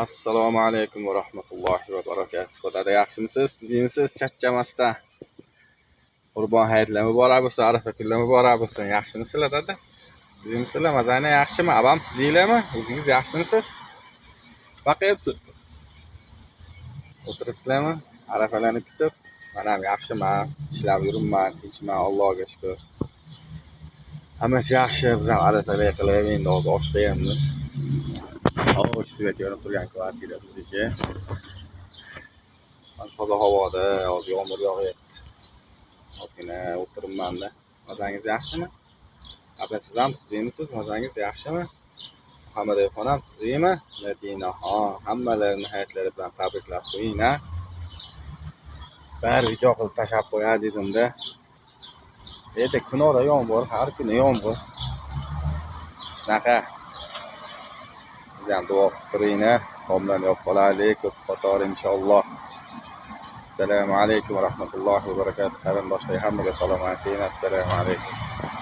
Assalomu alaykum va rahmatullohi va barakatuh. Xudoda yaxshimisiz? Sizimisiz? Charchamasdan. Qurbon hayitlar muborak bo'lsin, Arafa kunlari muborak bo'lsin. Yaxshimisizlar dada? Sizimizlar mazani yaxshimi? Abam sizinglarmi? O'zingiz yaxshimisiz? Baqayapsiz. O'tiribsizlarmi? Arafalarni kutib. Men ham yaxshiman. Ishlab yuribman, tinchman, Allohga shukr. Hammasi yaxshi. Biz ham arafalar qilib, endi hozir oshlayapmiz. Svet yonib turgan kvartira bizniki. Toza havoda, hozir yomg'ir yog'yapti. Ozgina o'tiribman-da. Mazangiz yaxshimi? Siz ham sizimisiz? Mazangiz yaxshimi? Muhammad ham sizmi? Madinaxon, hammalarini hayotlari bilan tabriklab qo'ying-a. Bir video qilib tashlab qo'yay dedim-da. Endi kunora yomg'ir, har kuni yomg'ir. Shunaqa. Siz ham duo qilib turing-a. Tomlarni yopib qolaylik, ko'p qator inshaalloh. Assalomu alaykum va rahmatullohi va barakatuh. Qarindoshlar hammaga salom ayting. Assalomu alaykum.